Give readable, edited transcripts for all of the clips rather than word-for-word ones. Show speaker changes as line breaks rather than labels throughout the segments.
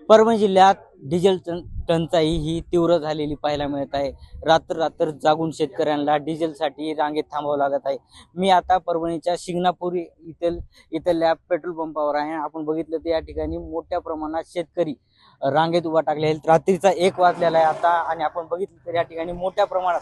परभणी जिल्ह्यात डिझेल टंचाई ही तीव्र झालेली पाहायला मिळत आहे। रात्र रात्र जागून शेतकऱ्यांना डिझेलसाठी रांगेत थांबावं लागत आहे। मी आता परभणीच्या शिंगणापूर इथल्या पेट्रोल पंपावर आहे। आपण बघितलं तर या ठिकाणी मोठ्या प्रमाणात शेतकरी रांगेत उभा टाकले आहेत। रात्रीचा 1 वाजलेला आहे आता आणि आपण बघितलं तर या ठिकाणी मोठ्या प्रमाणात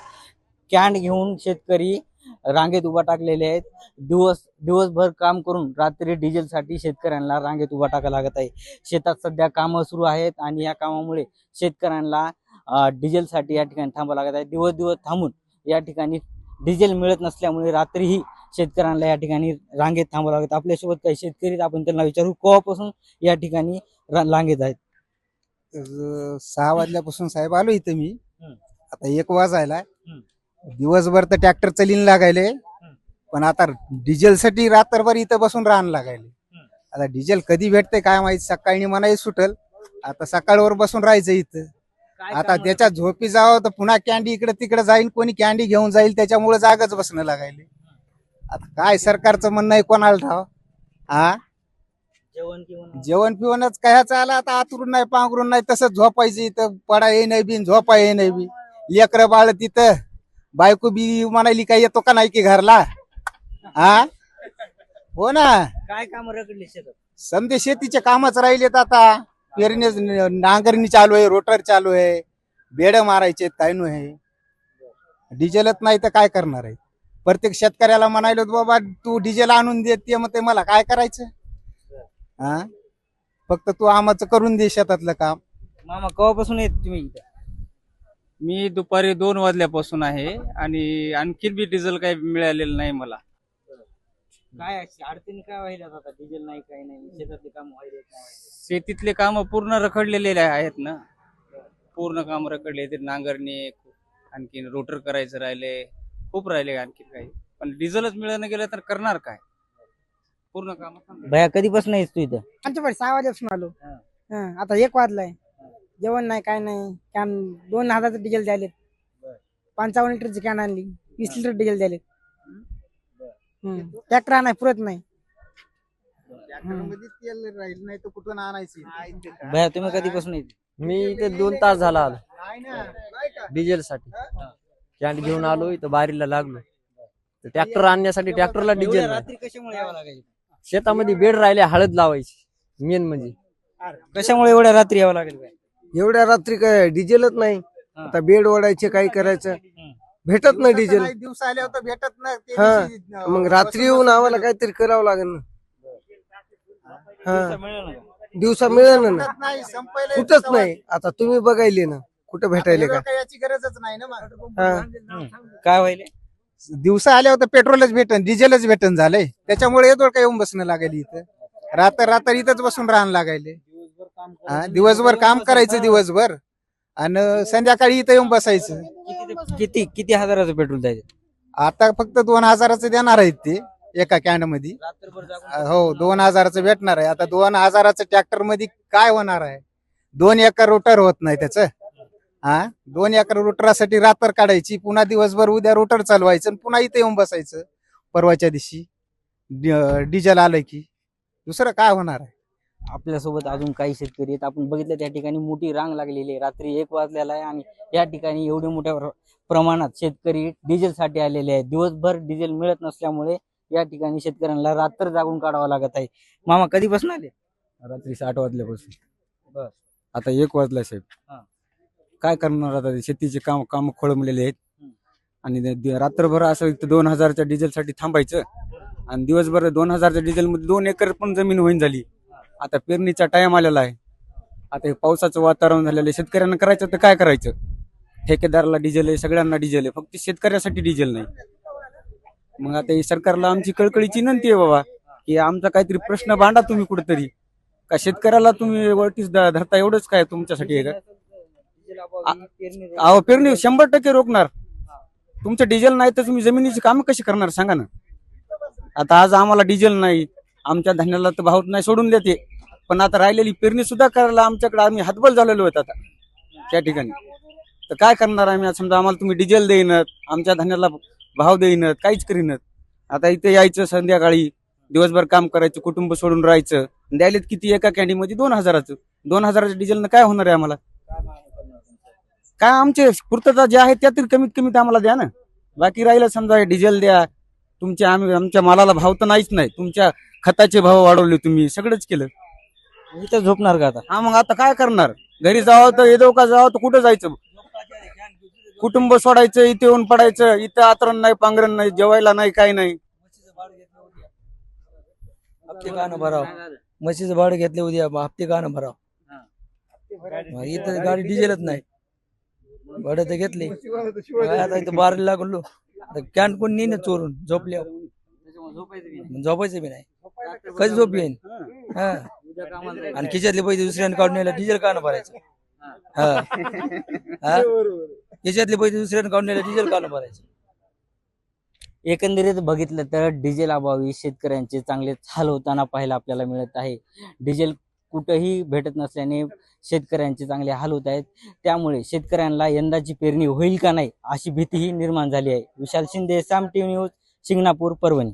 कॅन घेऊन शेतकरी रांगेत उभा टाकलेले आहेत। दिवसभर काम करून रात्री डिझेलसाठी शेतकऱ्यांना रांगेत उभा टाकावं लागत आहे। शेतात सध्या कामं सुरू आहेत आणि या कामामुळे शेतकऱ्यांना डिझेलसाठी या ठिकाणी थांबावं लागत आहे। दिवस दिवस थांबून या ठिकाणी डिझेल मिळत नसल्यामुळे रात्रीही शेतकऱ्यांना या ठिकाणी रांगेत थांबावं लागत। आपल्यासोबत काही शेतकरी आपण त्यांना विचारू केव्हापासून या ठिकाणी रांगेत आहेत।
6 वाजल्यापासून साहेब आलो इथं मी। आता 1 वाजायला
हम्म.
दिवसभर तर ट्रॅक्टर चलीन लागायले, पण आता डिझेल साठी रात्रभर इथं बसून राहणं लागायले। आता डिझेल कधी भेटते काय माहित, सकाळी मनाही सुटल, आता सकाळवर बसून राहायचं इथं। आता त्याच्या झोपी जावं तर पुन्हा कॅन्डी इकडे तिकडे जाईल, कोणी कॅन्डी घेऊन जाईल, त्याच्यामुळे जागच बसणं लागायले। आता काय सरकारचं म्हणणं आहे कोणाला ठाव। हा जेवण पिवणच काय चाललं, आता आतरून नाही पांघरून नाही तसंच झोपायचं इथं, पडा ये नाही बी झोपा ये नाही बी। लेकरं बाळ तिथं, बायको बी म्हणाली काय येतो का नाही की घरला। हा हो ना,
काय काम रखडले शेतात?
समजे शेतीचे कामच राहिलेत आता। पेरणी नांगरणी चालू आहे, रोटर चालू आहे, बेड मारायचे काय नाही, डिझेलच नाही तर काय करणार आहे। प्रत्येक शेतकऱ्याला म्हणायलो बाबा तू डिझेल आणून देते, मग ते मला काय करायचं। हा फक्त तू आम्हाचं करून दे शेतातलं काम।
मामा केव्हापासून येत तुम्ही इथं?
मी दुपारी 2 वाजल्यापासून आहे आणि आणखीन बी डिझेल काही मिळालेलं नाही मला।
काय अडचणी काय व्हायला आता? डिझेल नाही काही नाही, शेतातले काम व्हायले नाही।
शेतीतले काम पूर्ण रखडलेले आहेत ना, पूर्ण काम रखडले ते, नांगरणी आणखीन रोटर करायचं राहिले, खूप राहिले आणखीन काही, पण डिझेलच मिळणं गेलं तर करणार काय, पूर्ण काम।
भैया कधीपासून येस तू इथं?
आमच्याकडे 6 वाजल्यापासून आलो। आता 1 वाजलाय, जेवण नाही काय नाही। कॅन 2000 डिझेल द्यायले, 55 लिटरची कॅन आणली, 20 लिटर डिझेल द्यायले। ट्रॅक्टर नाही पुरत नाही।
ट्रॅक्टरमध्ये तेल राहील नाही तर कुठून आणायचं।
भैया तुम्ही कधीपासून येते?
मी इथे 2 तास झाला आलो डिझेल साठी। कॅन्ड घेऊन आलो, इथं बारीला लागलो, ट्रॅक्टर आणण्यासाठी ट्रॅक्टरला डिझेल नाही।
रात्री कशामुळे यावं लागायचं?
शेतामध्ये बेड राहिले, हळद लावायची मेन म्हणजे।
कशामुळे एवढ्या रात्री यावं लागेल?
एवढ्या रात्री काय डिझेलच नाही, आता बेड ओढायचे काय करायचं, भेटत नाही डिझेल।
दिवस आले होते भेटत नाही ते
हा
दिवशी,
मग रात्री येऊन आम्हाला काहीतरी करावं लागेल ना। हा दिवसा मिळेल ना,
नाही संपायला
कुठंच नाही। आता तुम्ही बघायले ना कुठं भेटायले का।
याची गरजच नाही ना मग।
हा
काय व्हायले?
दिवसा आल्या होतं पेट्रोलच भेटन डिझेलच भेटन झालंय, त्याच्यामुळे येतो काय येऊन बसणं लागेल इथं। रात्र इथंच बसून राहणं लागायले। दिवसभर काम करायचं दिवसभर, आणि संध्याकाळी इथं येऊन बसायचं।
किती किती हजाराचं पेट्रोल द्यायचं?
आता फक्त 2000चं देणार आहेत ते एका कॅन्ड मध्ये। हो 2000चं भेटणार आहे। आता 2000चं ट्रॅक्टर मध्ये काय होणार आहे, 2 एकर रोटर होत नाही त्याचं। हा 2 एकर रोटरासाठी रात्र काढायची, पुन्हा दिवसभर उद्या रोटर चालवायचं आणि पुन्हा इथे येऊन बसायचं परवाच्या दिवशी डिझेल आलं की। दुसरं काय होणार आहे।
आपल्यासोबत अजून काही शेतकरी आहेत। आपण बघितलं त्या ठिकाणी मोठी रांग लागलेली आहे, रात्री 1 वाजलेला आहे आणि या ठिकाणी एवढे मोठ्या प्रमाणात शेतकरी डिझेलसाठी आलेले आहेत। दिवसभर डिझेल मिळत नसल्यामुळे या ठिकाणी शेतकऱ्यांना रात्र जागून काढावं लागत आहे। मामा कधीपासून आले?
रात्री 8 वाजल्यापासून।
बर.
आता 1 वाजला साहेब। काय करणार आता, शेतीचे काम खोळंबलेले आहेत आणि रात्रभर असं 2000च्या डिझेलसाठी थांबायचं आणि दिवसभर 2000च्या डिझेल मध्ये 2 एकर पण जमीन होईन झाली। आता पेरणीचा टाइम आलेला आहे, आता हे पावसाचं वातावरण झालेलं आहे, शेतकऱ्यांना करायचं तर काय करायचं। ठेकेदाराला डिझेल आहे, सगळ्यांना डिझेल आहे, फक्त शेतकऱ्यासाठी डिझेल नाही। मग आता हे सरकारला आमची कळकळीची विनंती आहे बाबा, की आमचा काहीतरी प्रश्न मांडा तुम्ही कुठेतरी, का शेतकऱ्याला तुम्ही वरतीच धरता, एवढंच काय तुमच्यासाठी आहे का? अहो पेरणी 100% रोखणार। तुमचं डिझेल नाही तर तुम्ही जमिनीची कामं कशी करणार सांगा ना। आता आज आम्हाला डिझेल नाही, आमच्या धान्याला तर भाव नाही सोडून देते, पण आता राहिलेली पेरणी सुद्धा करायला आमच्याकडे आम्ही हातबल झालेलो आहेत आता त्या ठिकाणी। तर काय करणार आम्ही, समजा आम्हाला तुम्ही डिझेल देईनत, आमच्या धान्याला भाव देईनत, काहीच करीनत। आता इथे यायचं संध्याकाळी, दिवसभर काम करायचं, कुटुंब सोडून राहायचं, द्यायलेत किती एका कॅन्डीमध्ये 2000चं, 2000च्या डिझेलनं काय होणार आहे आम्हाला? काय आमचे पूर्तता जे आहे त्या तरी कमीत कमी ते आम्हाला द्या ना. बाकी राहिलं समजा डिझेल द्या, आमच्या मालाला भाव तर नाहीच नाही, तुमच्या खताचे भाव वाढवले, तुम्ही सगळंच केलं.
इथं झोपणार का आता?
हा मग आता काय करणार? घरी जावं तर येतो का जावं तर कुठं जायचं? कुटुंब सोडायचं, इथे येऊन पडायचं, इथं आतरण नाही, पांघरण नाही, जेवायला नाही, काय नाही.
हप्ते का न भराव? म्हशीचं भाडं घेतले उद्या हप्ते का न भराव? इथं गाडी डिझेलच नाही, भाडं तर घेतले. आता इथं बारीला लागलो, कॅन कोण नेईन चोरून झोपल्यावर, झोपायचं बी नाही. कधी झोप येईन? हा, आणि खिशातले पैसे दुसऱ्याने काढून यायला डिझेल का न भरायचं? हा, खिशातले पैसे दुसऱ्याने काढून यायला डिझेल का न भरायचं?
एकंदरीत बघितलं तर डिझेल अभावी शेतकऱ्यांचे चांगले हाल होताना पाहायला आपल्याला मिळत आहे. डिझेल कुठंही भेटत नसल्याने शेतकऱ्यांचे चांगले हाल होत आहेत. त्यामुळे शेतकऱ्यांना यंदाची पेरणी होईल का नाही अशी भीतीही निर्माण झाली आहे. विशाल शिंदे, साम टीव्ही न्यूज, शिंगणापूर, परभणी.